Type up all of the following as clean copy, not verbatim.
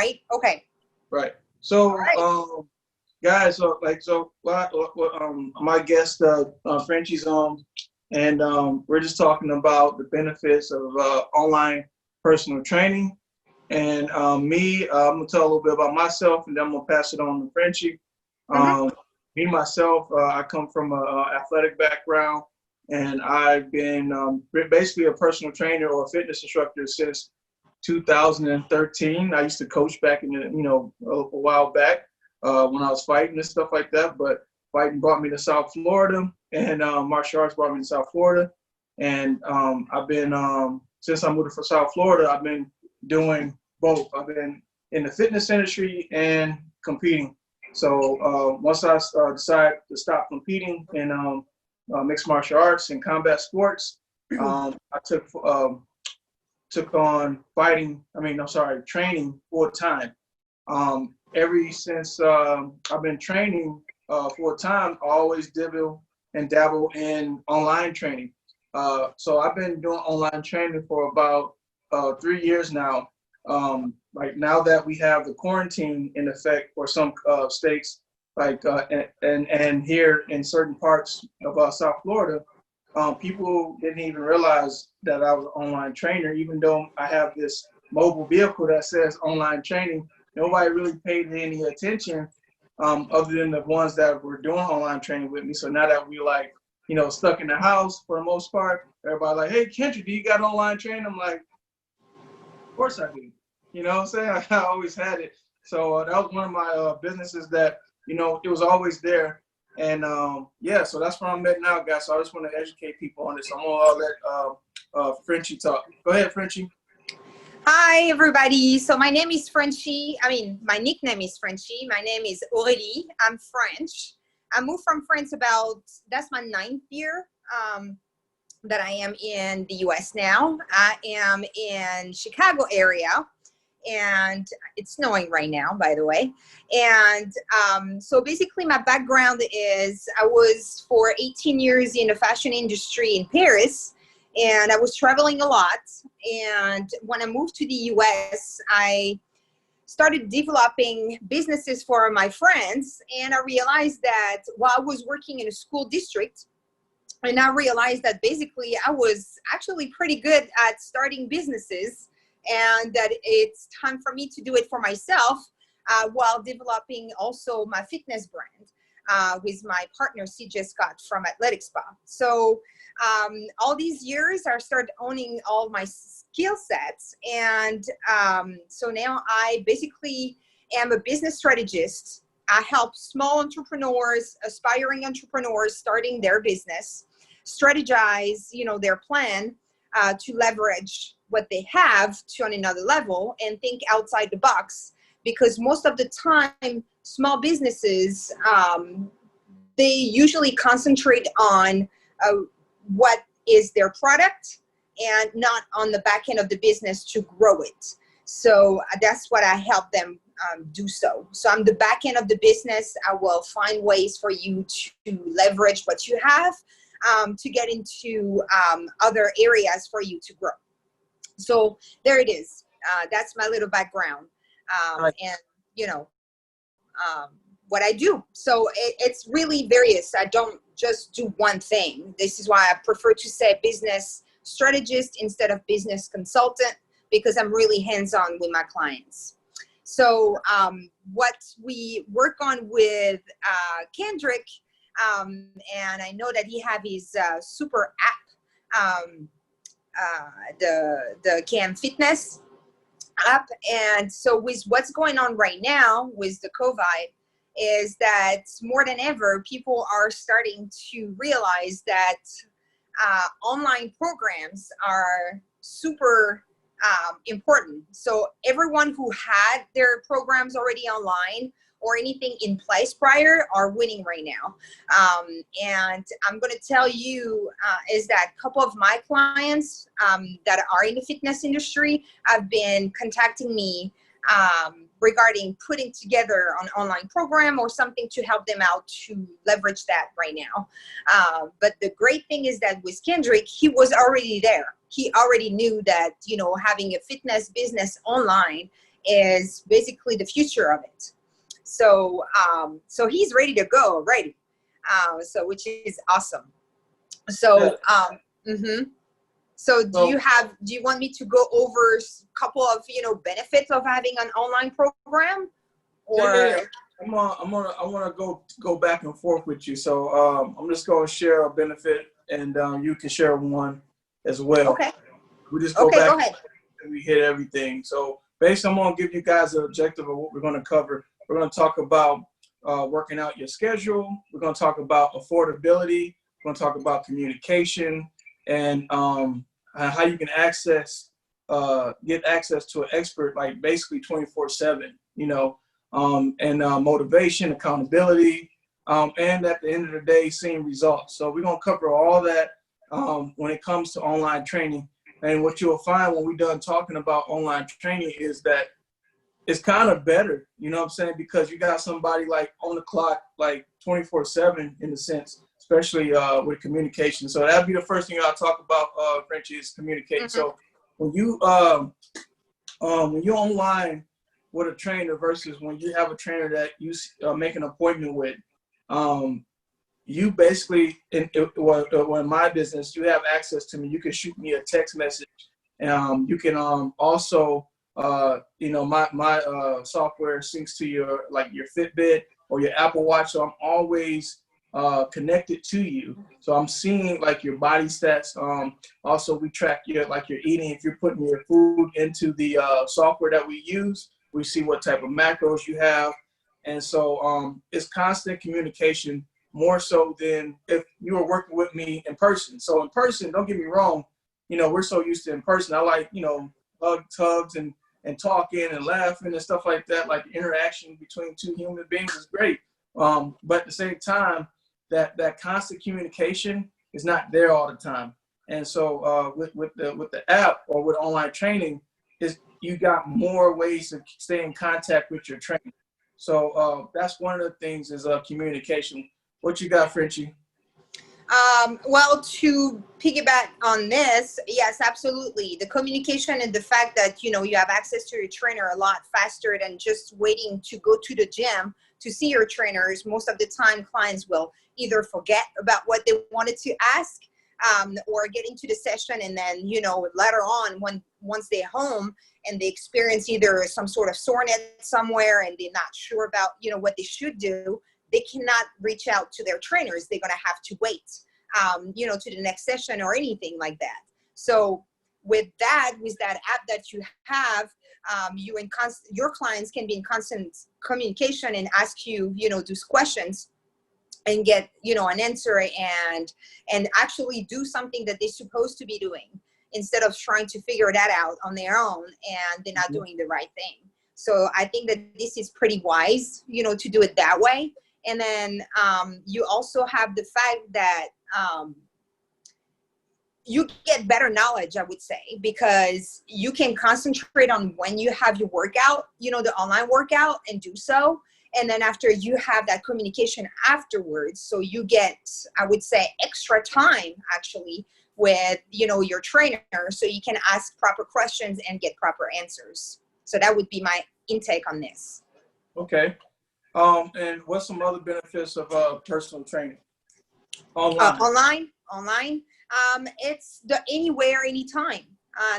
right? Okay. Right. So, All right. guys, my guest, Frenchie's on, and we're just talking about the benefits of online personal training. And I'm gonna tell a little bit about myself, and then I'm gonna pass it on to Frenchie. Mm-hmm. Me myself, I come from an athletic background, and I've been basically a personal trainer or a fitness instructor since 2013. I used to coach back in the, a while back when I was fighting and stuff like that. But fighting brought me to South Florida, and martial arts brought me to South Florida. And I've been since I moved from South Florida, I've been doing both. I've been in the fitness industry and competing. So once I decided to stop competing in mixed martial arts and combat sports, I took on training full time. Ever since I've been training full time, I always dabble in online training. So I've been doing online training for about 3 years now. Like now that we have the quarantine in effect for some states, like and here in certain parts of South Florida, people didn't even realize that I was an online trainer, even though I have this mobile vehicle that says online training. Nobody really paid any attention other than the ones that were doing online training with me. So now that we stuck in the house for the most part, everybody like, hey, Kendrick, do you got online training? I'm like, of course I do. You know what I'm saying? I always had it. So that was one of my businesses that, it was always there. And so that's where I'm at now, guys. So I just want to educate people on this. I'm gonna let Frenchie talk. Go ahead, Frenchie. Hi, everybody. So my name is Frenchie. My nickname is Frenchie. My name is AurÉLIE. I'm French. I moved from France that's my 9th year that I am in the US now. I am in Chicago area, and it's snowing right now, by the way. And so basically my background is I was for 18 years in the fashion industry in Paris, and I was traveling a lot. And when I moved to the US, I started developing businesses for my friends, and I realized that while I was working in a school district, and I realized that basically I was actually pretty good at starting businesses, and that it's time for me to do it for myself while developing also my fitness brand with my partner CJ Scott from Athletic Spa. So all these years I started owning all my skill sets, and so now I basically am a business strategist. I help small entrepreneurs, aspiring entrepreneurs starting their business, strategize their plan to leverage what they have to on another level and think outside the box, because most of the time small businesses they usually concentrate on what is their product and not on the back end of the business to grow it. So that's what I help them do so. So I'm the back end of the business. I will find ways for you to leverage what you have to get into other areas for you to grow. So there it is. That's my little background, and what I do. So it's really various. I don't just do one thing. This is why I prefer to say business strategist instead of business consultant, because I'm really hands-on with my clients. So what we work on with Kendrick, and I know that he have his super app, the Cam Fitness app. And so with what's going on right now with the COVID is that more than ever, people are starting to realize that online programs are super important. So everyone who had their programs already online or anything in place prior are winning right now. And I'm going to tell you is that a couple of my clients that are in the fitness industry have been contacting me regarding putting together an online program or something to help them out to leverage that right now. But the great thing is that with Kendrick, he was already there. He already knew that, having a fitness business online is basically the future of it. So, so he's ready to go already. So which is awesome. So, so do you want me to go over a couple of, benefits of having an online program? Or yeah. I want to go back and forth with you. So I'm just going to share a benefit, and you can share one as well. Okay. We just go back. Go ahead. And we hit everything. So basically, I'm going to give you guys an objective of what we're going to cover. We're going to talk about working out your schedule. We're going to talk about affordability. We're going to talk about communication and how you can get access to an expert, like basically 24/7, and motivation, accountability, and at the end of the day, seeing results. So we're going to cover all that when it comes to online training. And what you'll find when we're done talking about online training is that it's kind of better, you know what I'm saying? Because you got somebody like on the clock, like 24/7 in a sense, especially with communication. So that'd be the first thing I'll talk about, Frenchie, is communication. So when you're online with a trainer versus when you have a trainer that you make an appointment with, you basically, in my business, you have access to me. You can shoot me a text message. You can also, my software syncs to your Fitbit or your Apple Watch. So I'm always connected to you. So I'm seeing like your body stats. Also, we track your eating. If you're putting your food into the software that we use, we see what type of macros you have. And so it's constant communication, more so than if you were working with me in person. So in person, don't get me wrong, we're so used to in person. I like, hugs and talking and laughing and stuff like that. Like interaction between two human beings is great. But at the same time, that constant communication is not there all the time. And so with the app or with online training, is you got more ways to stay in contact with your trainer. So that's one of the things is communication. What you got, Frenchie? Well, to piggyback on this, yes, absolutely. The communication and the fact that, you have access to your trainer a lot faster than just waiting to go to the gym to see your trainers. Most of the time, clients will either forget about what they wanted to ask or get into the session and then, later on, once they're home and they experience either some sort of soreness somewhere and they're not sure about, what they should do, they cannot reach out to their trainers. They're going to have to wait, to the next session or anything like that. So with that app that you have, your clients can be in constant communication and ask you, those questions and get, an answer and actually do something that they're supposed to be doing instead of trying to figure that out on their own and they're not doing the right thing. So I think that this is pretty wise, to do it that way. And then you also have the fact that you get better knowledge, I would say, because you can concentrate on when you have your workout, the online workout, and do so. And then after you have that communication afterwards, so you get, I would say, extra time actually with, your trainer, so you can ask proper questions and get proper answers. So that would be my intake on this. Okay. And what's some other benefits of personal training? Online. Online. It's the anywhere, anytime.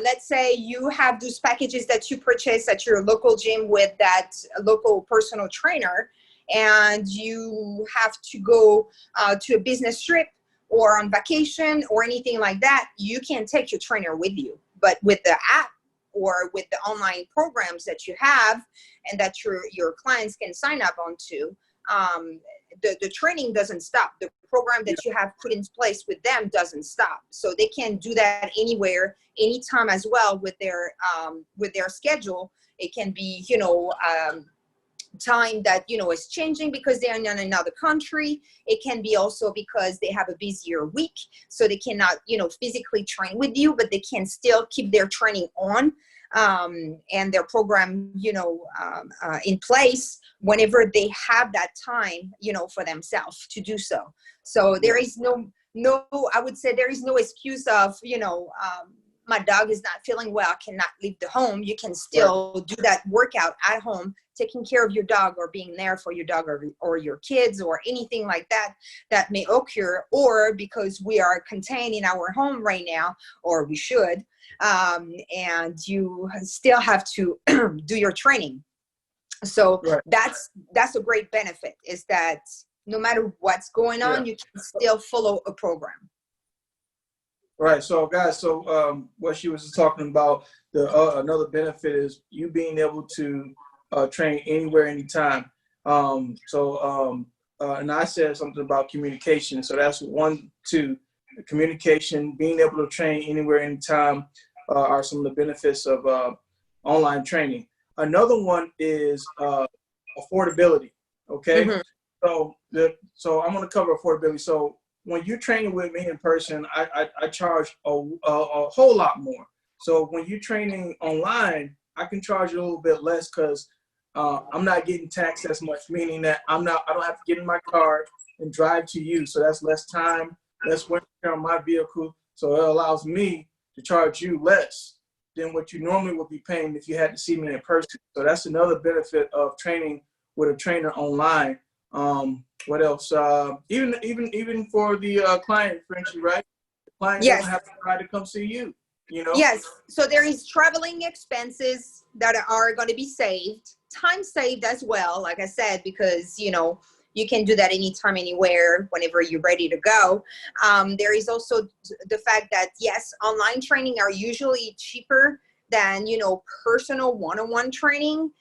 Let's say you have those packages that you purchase at your local gym with that local personal trainer, and you have to go to a business trip or on vacation or anything like that. You can take your trainer with you, but with the app or with the online programs that you have and that your clients can sign up onto, the training doesn't stop. The program that you have put in place with them doesn't stop. So they can do that anywhere, anytime as well with their schedule. It can be, time that, is changing because they're in another country. It can be also because they have a busier week, so they cannot, physically train with you, but they can still keep their training on and their program, in place whenever they have that time, for themselves to do so. So there is no, I would say there is no excuse of, my dog is not feeling well, cannot leave the home, you can still do that workout at home, taking care of your dog or being there for your dog or your kids or anything like that that may occur, or because we are contained in our home right now, or we should, and you still have to do your training. So that's a great benefit, is that no matter what's going on, you can still follow a program. Right. So guys, so what she was talking about, the another benefit is you being able to train anywhere, anytime. And I said something about communication. So that's 1, 2, communication, being able to train anywhere, anytime are some of the benefits of online training. Another one is affordability. Okay. Mm-hmm. So I'm going to cover affordability. So when you're training with me in person, I charge a whole lot more. So when you're training online, I can charge you a little bit less because I'm not getting taxed as much, meaning that I don't have to get in my car and drive to you. So that's less time, less wear on my vehicle. So it allows me to charge you less than what you normally would be paying if you had to see me in person. So that's another benefit of training with a trainer online. What else? Even for the client, Frenchie, right? The client doesn't have to try to come see you, you know? Yes. So there is traveling expenses that are going to be saved, time saved as well, like I said, because, you know, you can do that anytime, anywhere, whenever you're ready to go. There is also the fact that, yes, online training are usually cheaper than, you know, personal one-on-one training.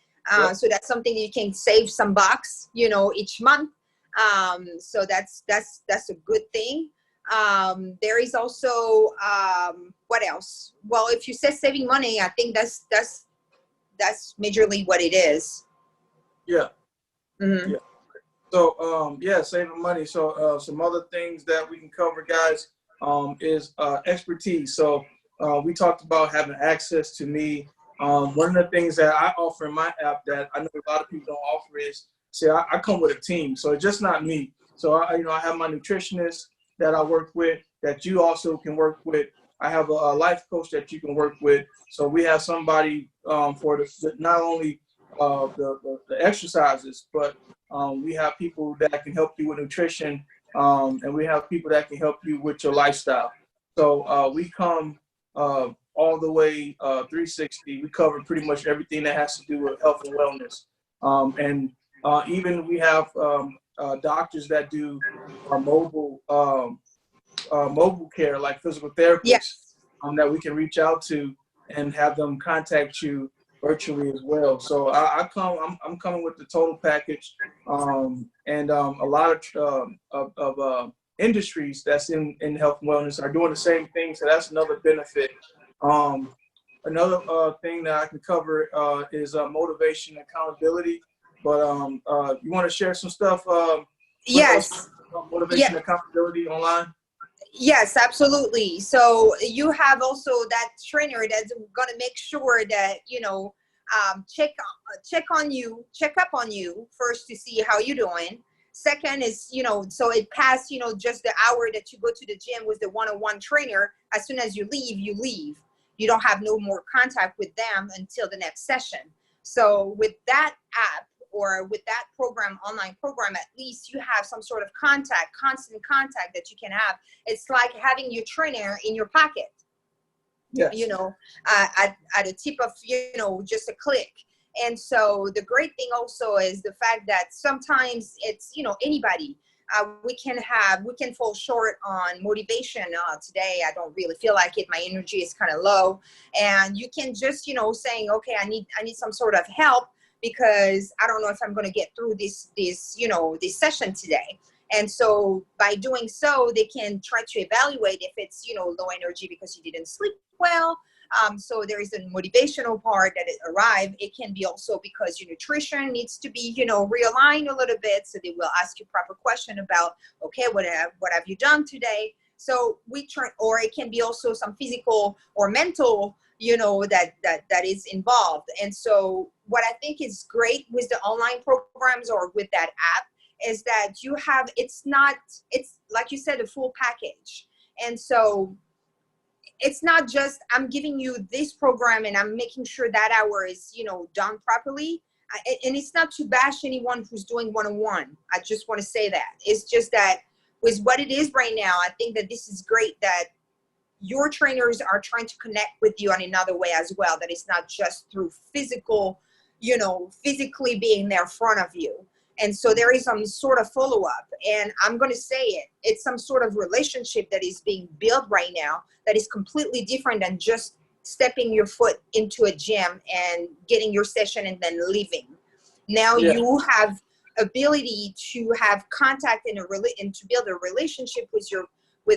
So that's something that you can save some bucks, you know, each month. So that's a good thing. There is also, what else? Well, if you say saving money, I think that's majorly what it is. Yeah. Mm-hmm. Yeah. So, saving money. So, some other things that we can cover, guys, is expertise. So, we talked about having access to me. One of the things that I offer in my app that I know a lot of people don't offer is, I come with a team. So it's just not me. So, I have my nutritionist that I work with that you also can work with. I have a life coach that you can work with. So we have somebody for not only the exercises, but we have people that can help you with nutrition, and we have people that can help you with your lifestyle. So we come all the way 360. We cover pretty much everything that has to do with health and wellness. And even we have doctors that do our mobile care, like physical therapists, that we can reach out to and have them contact you virtually as well. So I'm coming with the total package, and a lot of industries that's in health and wellness are doing the same thing. So that's another benefit. Another thing that I can cover is motivation and accountability. But you want to share some stuff with us about motivation and accountability online? Yes, absolutely. So you have also that trainer that's going to make sure that, you know, check up on you first to see how you're doing. Second is, you know, so it passed, you know, just the hour that you go to the gym with the one-on-one trainer. As soon as you leave, you leave. You don't have no more contact with them until the next session. So with that app, or with that program, online program, at least you have some sort of contact, constant contact that you can have. It's like having your trainer in your pocket, you know, at a tip of, you know, just a click. And so the great thing also is the fact that sometimes it's, you know, anybody, we can fall short on motivation. Today, I don't really feel like it. My energy is kind of low. And you can just, you know, saying, okay, I need some sort of help, because I don't know if I'm going to get through this session today. And so by doing so, they can try to evaluate if it's, you know, low energy because you didn't sleep well. So there is a motivational part that it arrived. It can be also because your nutrition needs to be, you know, realigned a little bit. So they will ask you proper question about, okay, what have you done today? So or it can be also some physical or mental, you know, that is involved. And so what I think is great with the online programs or with that app is that you have, it's like you said, a full package. And so it's not just I'm giving you this program and I'm making sure that hour is, you know, done properly. And it's not to bash anyone who's doing one-on-one. I just want to say that. It's just that with what it is right now, I think that this is great that your trainers are trying to connect with you on another way as well, that it's not just through physical, you know, physically being there in front of you. And so there is some sort of follow-up, and I'm going to say it, it's some sort of relationship that is being built right now that is completely different than just stepping your foot into a gym and getting your session and then leaving. Now you have ability to have contact and to build a relationship with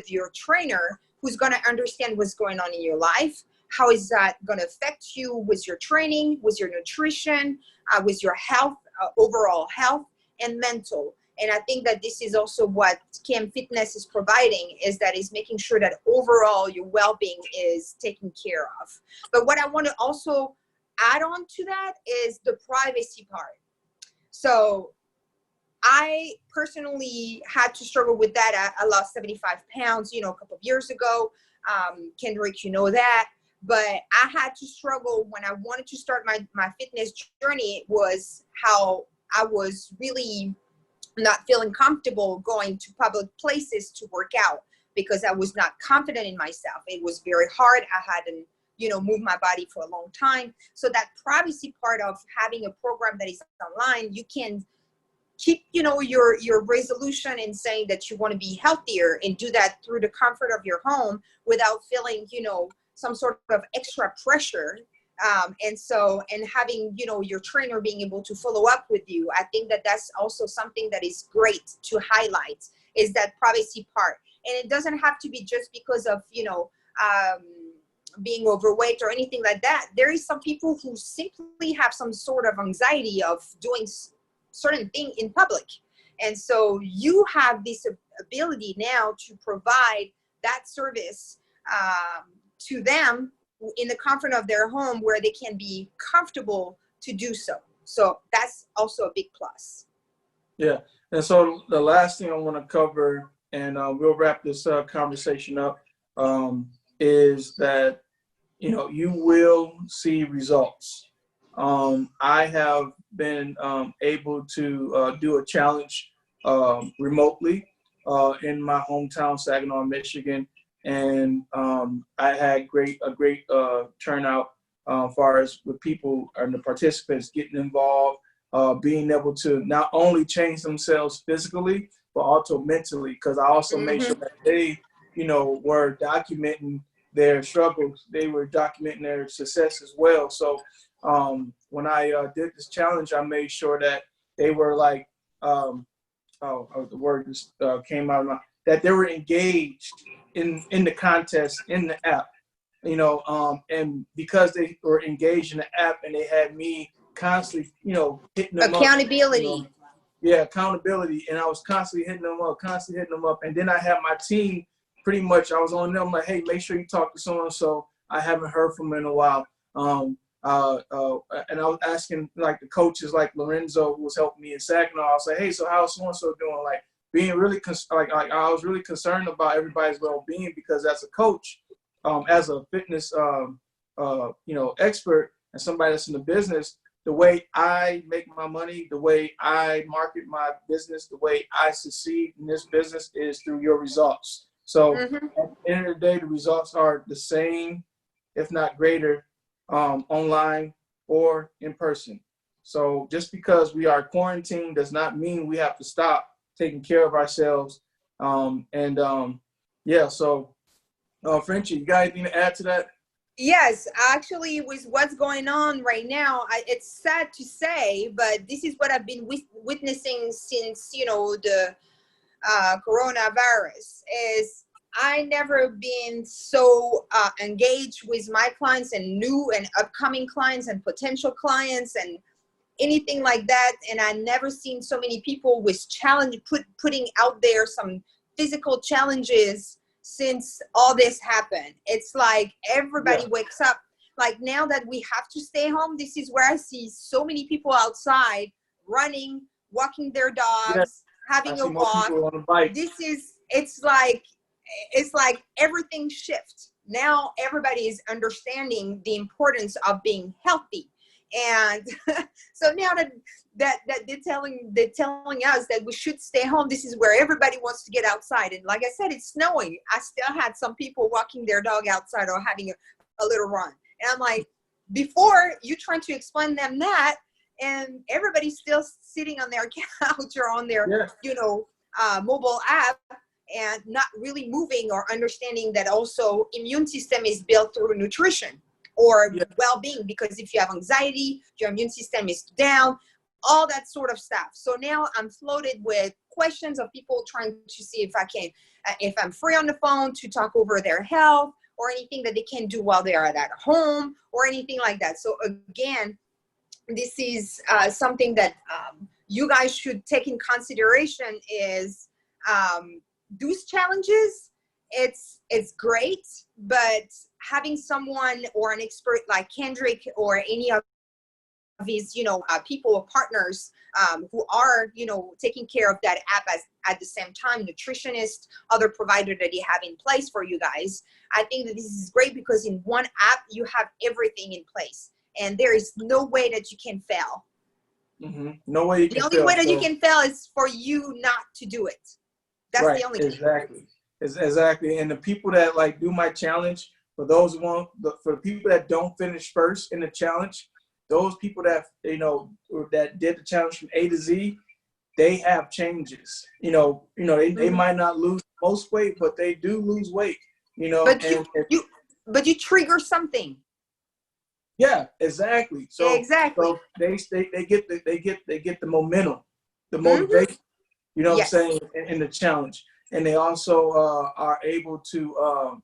your trainer, who's going to understand what's going on in your life. How is that going to affect you with your training, with your nutrition, with your health, overall health and mental. And I think that this is also what Cam Fitness is providing, is that is making sure that overall your well-being is taken care of. But what I want to also add on to that is the privacy part. So I personally had to struggle with that. I lost 75 pounds, you know, a couple of years ago. Kendrick, you know that. But I had to struggle when I wanted to start my fitness journey, was how I was really not feeling comfortable going to public places to work out because I was not confident in myself. It was very hard. I hadn't, you know, moved my body for a long time. So that privacy part of having a program that is online, you can keep, you know, your resolution in saying that you want to be healthier and do that through the comfort of your home without feeling, you know, some sort of extra pressure. And having, you know, your trainer being able to follow up with you. I think that that's also something that is great to highlight, is that privacy part. And it doesn't have to be just because of, you know, being overweight or anything like that. There is some people who simply have some sort of anxiety of doing certain thing in public. And so you have this ability now to provide that service to them in the comfort of their home, where they can be comfortable to do so. So that's also a big plus. Yeah. And so the last thing I want to cover, and we'll wrap this conversation up, is that, you know, you will see results. I have been able to do a challenge remotely in my hometown, Saginaw, Michigan. And I had a great turnout as far as with people and the participants getting involved, being able to not only change themselves physically, but also mentally, because I also made sure that they, you know, were documenting their struggles. They were documenting their success as well. So when I did this challenge, I made sure that they were like, the word just came out of my, that they were engaged in the contest, in the app, you know, and because they were engaged in the app and they had me constantly, you know, hitting them accountability. up, you know, accountability. And I was constantly hitting them up. And then I had my team, pretty much, I was on them like, hey, make sure you talk to so-and-so. I haven't heard from them in a while. And I was asking like the coaches, like Lorenzo, who was helping me in Saginaw, I was like, hey, so how's so-and-so doing? Like, being really, like I was really concerned about everybody's well-being, because as a coach, as a fitness, you know, expert and somebody that's in the business, the way I make my money, the way I market my business, the way I succeed in this business is through your results. So at the end of the day, the results are the same, if not greater, online or in person. So just because we are quarantined does not mean we have to stop taking care of ourselves. Yeah, so Frenchie, you got anything to add to that? Yes, actually, with what's going on right now, it's sad to say, but this is what I've been witnessing since, you know, the coronavirus. Is I never been so engaged with my clients and new and upcoming clients and potential clients and anything like that. And I never seen so many people with putting out there some physical challenges since all this happened. It's like everybody wakes up. Like now that we have to stay home, this is where I see so many people outside running, walking their dogs, having a walk. On a bike. It's like everything shifts. now everybody is understanding the importance of being healthy. And so now that they're telling us that we should stay home, this is where everybody wants to get outside. And like I said, it's snowing. I still had some people walking their dog outside or having a little run. And I'm like, before you trying to explain them that, and everybody's still sitting on their couch or on their, mobile app and not really moving or understanding that also immune system is built through nutrition or well-being, because if you have anxiety, your immune system is down, all that sort of stuff. So now I'm flooded with questions of people trying to see if I'm free on the phone to talk over their health or anything that they can do while they are at home or anything like that. So again, this is something that you guys should take in consideration is those challenges. It's great, but having someone or an expert like Kendrick or any of these, people or partners who are, taking care of that app at the same time, nutritionists, other provider that you have in place for you guys. I think that this is great because in one app, you have everything in place and there is no way that you can fail. Mm-hmm. No way you can fail. The only way that you can fail is for you not to do it. That's right, the only thing. Exactly. And the people that like do my challenge, for those for the people that don't finish first in the challenge, those people that, that did the challenge from A to Z, they have changes. They might not lose most weight, but they do lose weight, But you trigger something. Yeah, exactly. So exactly. So they get the momentum, the motivation, what I'm saying, in the challenge. And they also are able to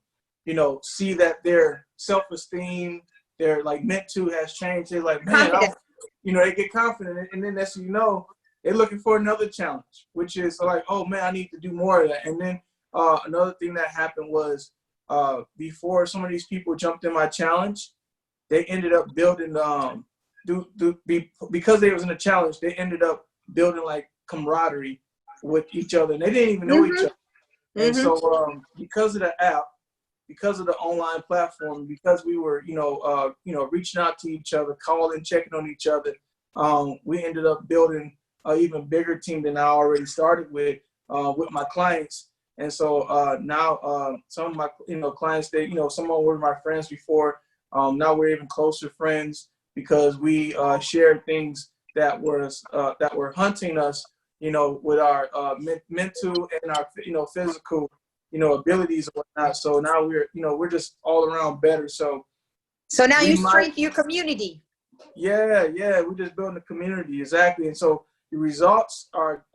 see that their self-esteem, their like mental has changed. They're like, man, they get confident, and then that's they're looking for another challenge, which is like, oh man, I need to do more of that. And then another thing that happened was before some of these people jumped in my challenge, they ended up building because they was in a challenge, they ended up building like camaraderie with each other, and they didn't even know each other. And so because of the app, because of the online platform, because we were reaching out to each other, calling, checking on each other, we ended up building an even bigger team than I already started with my clients. And so now some of my clients, someone were my friends before. Now we're even closer friends because we shared things that were hunting us, with our mental and our physical abilities and whatnot. So now we're just all around better. So now you strengthen your community. Yeah, we're just building a community, exactly. And so the results are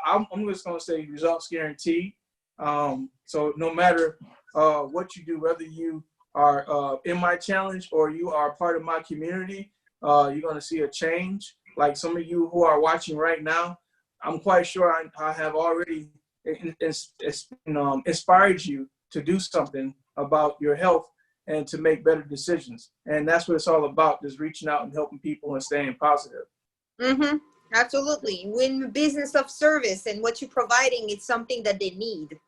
I'm just gonna say results guaranteed. So no matter what you do, whether you are in my challenge or you are part of my community, you're going to see a change. Like some of you who are watching right now, I'm quite sure I have already inspired you to do something about your health and to make better decisions. And that's what it's all about, just reaching out and helping people and staying positive. Absolutely. When the business of service and what you're providing is something that they need.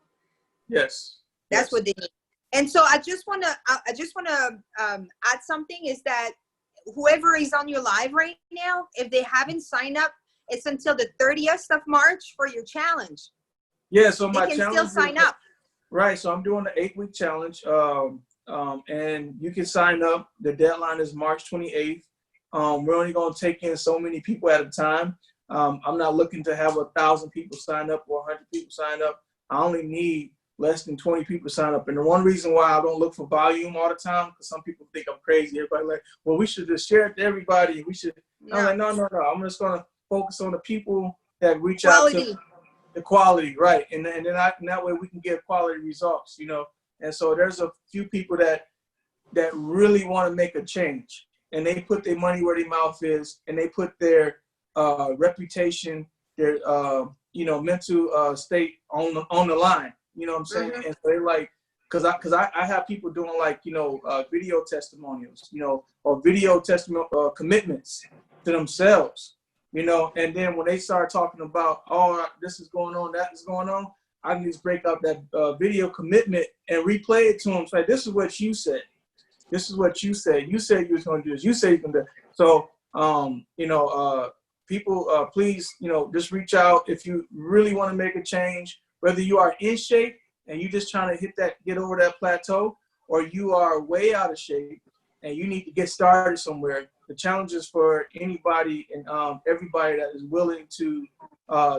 Yes. That's what they need. And so I just want to add something is that whoever is on your live right now, if they haven't signed up, it's until the 30th of March for your challenge. Yeah, so my challenge still sign up. Right, so I'm doing the 8-week challenge, and you can sign up. The deadline is March 28th. We're only going to take in so many people at a time. I'm not looking to have 1,000 people sign up or 100 people sign up. I only need less than 20 people sign up. And the one reason why I don't look for volume all the time, because some people think I'm crazy. Everybody like, well, we should just share it to everybody. We should. No. I'm like, no. I'm just going to focus on the people that reach out to the quality, right? And then that way we can get quality results, And so there's a few people that really want to make a change, and they put their money where their mouth is, and they put their reputation, their mental state on the line. You know what I'm saying? And so they're like, because I have people doing like video testimonials, or video testimonial commitments to themselves, and then when they start talking about, oh, this is going on, that is going on, I can just break out that video commitment and replay it to them. Say, this is what you said. This is what you said. You said you was going to do this. You said you can do it. So, people, please, just reach out if you really want to make a change, whether you are in shape and you just trying to get over that plateau, or you are way out of shape and you need to get started somewhere. The challenge is for anybody and everybody that is willing to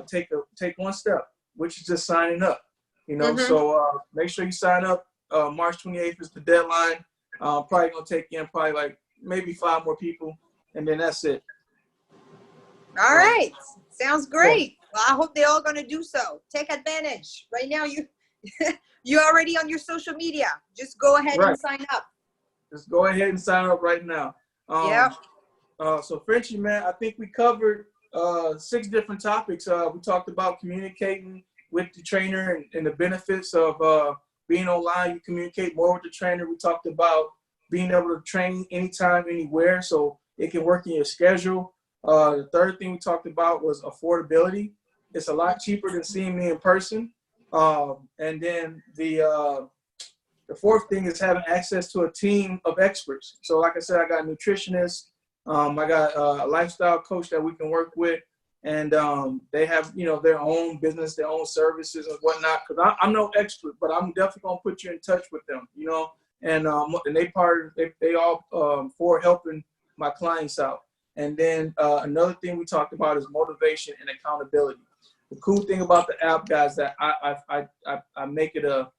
take one step, which is just signing up. So make sure you sign up. March 28th is the deadline. Probably gonna take in probably like maybe 5 more people, and then that's it. All right, sounds great. Well, I hope they're all gonna do so. Take advantage. Right now, you're already on your social media. Just go ahead and sign up. Just go ahead and sign up right now. So Frenchie, man, I think we covered 6 different topics. We talked about communicating with the trainer and the benefits of being online. You communicate more with the trainer. We talked about being able to train anytime, anywhere, so it can work in your schedule. The third thing we talked about was affordability. It's a lot cheaper than seeing me in person. And then the fourth thing is having access to a team of experts. So like I said, I got nutritionists. I got a lifestyle coach that we can work with. And they have, their own business, their own services and whatnot. Because I'm no expert, but I'm definitely going to put you in touch with them, And they all for helping my clients out. And then another thing we talked about is motivation and accountability. The cool thing about the app, guys, that I make it a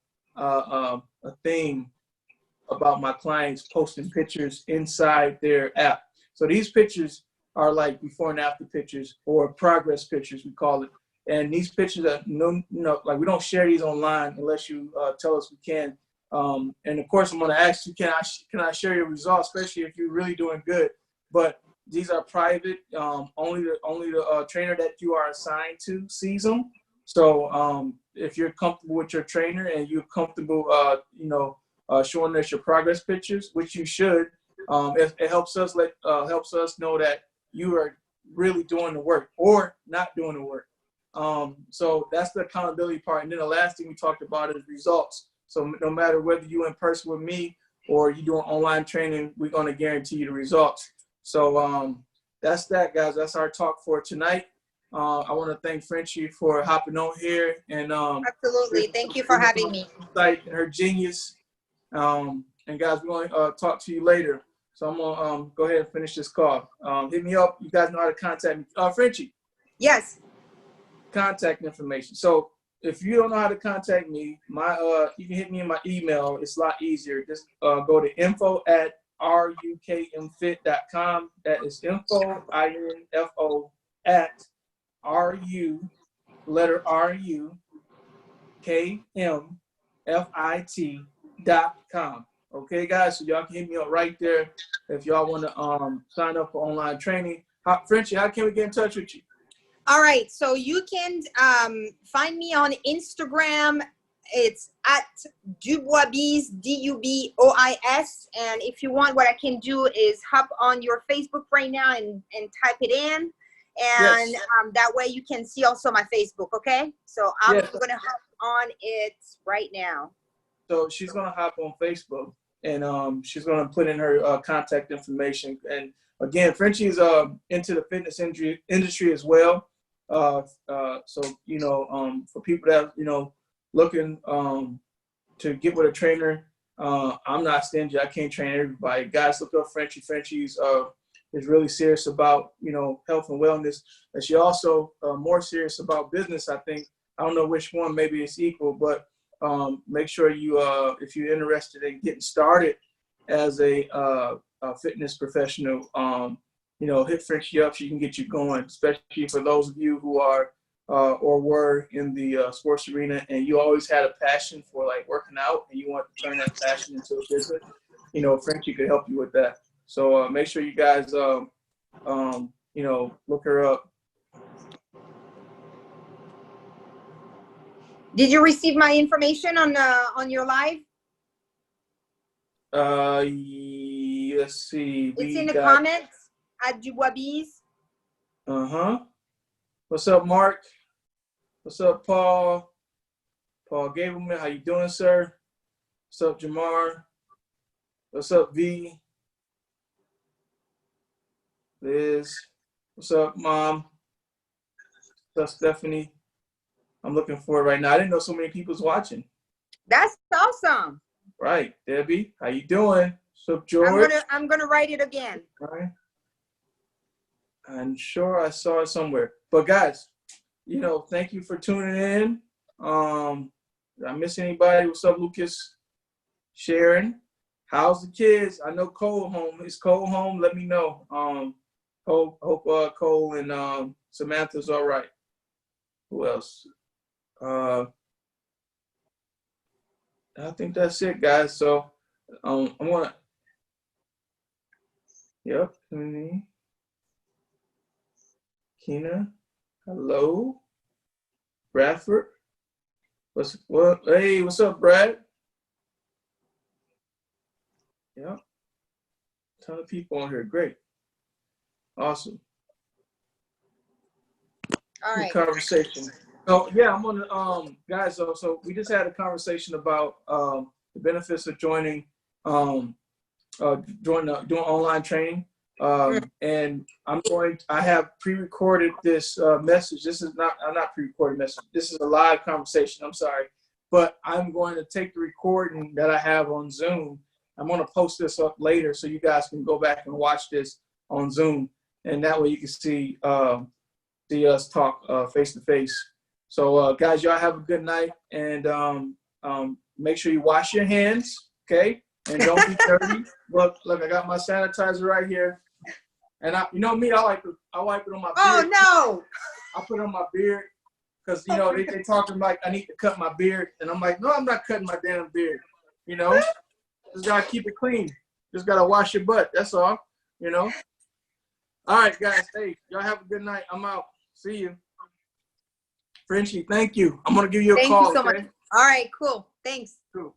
thing about my clients posting pictures inside their app. So these pictures are like before and after pictures, or progress pictures, we call it. And these pictures are like we don't share these online unless you tell us we can. And of course, I'm going to ask you, can I share your results, especially if you're really doing good? But these are private. Only the trainer that you are assigned to sees them. So if you're comfortable with your trainer and you're comfortable, showing us your progress pictures, which you should, it helps us know that you are really doing the work or not doing the work. So that's the accountability part. And then the last thing we talked about is results. So no matter whether you're in person with me or you're doing online training, we're going to guarantee you the results. So that's that, guys. That's our talk for tonight. I want to thank Frenchie for hopping on here. And absolutely. Thank you for having me. And her genius. And guys, we're going to talk to you later. So I'm going to go ahead and finish this call. Hit me up. You guys know how to contact me. Frenchie. Yes. Contact information. So if you don't know how to contact me, you can hit me in my email. It's a lot easier. Just go to info@rukmfit.com. That is info, info at rukmfit.com. Okay, guys, so y'all can hit me up right there if y'all want to sign up for online training. Frenchie, how can we get in touch with you? All right, so you can find me on Instagram. It's at Dubois, Dubois. And if you want, what I can do is hop on your Facebook right now and type it in. And yes. That way you can see also my Facebook, okay? So I'm going to hop on it right now. So she's going to hop on Facebook, and she's going to put in her contact information. And again, Frenchie is into the fitness industry as well. So, for people that, looking to get with a trainer, I'm not stingy. I can't train everybody. Guys, look up Frenchie. Frenchie's is really serious about, health and wellness. And she also more serious about business, I think. I don't know which one, maybe it's equal, but make sure you, if you're interested in getting started as a fitness professional, hit Frenchie up. She can get you going, especially for those of you who are or were in the sports arena and you always had a passion for like working out and you want to turn that passion into a business. Frenchie could help you with that. So make sure you guys, look her up. Did you receive my information on your live? Let's see. It's in the comments at Dubois. What's up, Mark? What's up, Paul? Paul Gableman, how you doing, sir? What's up, Jamar? What's up, V? Liz, what's up, Mom? What's up, Stephanie? I'm looking for it right now. I didn't know so many people's watching. That's awesome. Right, Debbie, how you doing? What's up, George? I'm gonna write it again. All right. I'm sure I saw it somewhere. But guys, you know, thank you for tuning in. Did I miss anybody? What's up, Lucas? Sharon, how's the kids? I know Cole home. Is Cole home? Let me know. Hope Cole and Samantha's all right. Who else? I think that's it, guys. So I'm gonna. Yep. Kina, hello. Bradford. Hey, what's up, Brad? Yep. Ton of people on here. Great. Awesome. All right. Good conversation. So yeah, I'm gonna guys. So we just had a conversation about the benefits of joining doing online training. And I have pre-recorded this message. This is not pre-recorded message. This is a live conversation. I'm sorry, but I'm going to take the recording that I have on Zoom. I'm going to post this up later so you guys can go back and watch this on Zoom, and that way you can see us talk face to face. So guys, y'all have a good night, and make sure you wash your hands, okay? And don't be dirty. Look, I got my sanitizer right here. And you know me, I wipe it on my beard. Oh no! I put it on my beard because you know they talking like I need to cut my beard, and I'm like, no, I'm not cutting my damn beard. You know, just gotta keep it clean. Just gotta wash your butt. That's all. You know. All right, guys. Hey, y'all have a good night. I'm out. See you. Frenchie, thank you. I'm gonna give you a call. Thank you so much. All right, cool. Thanks. Cool.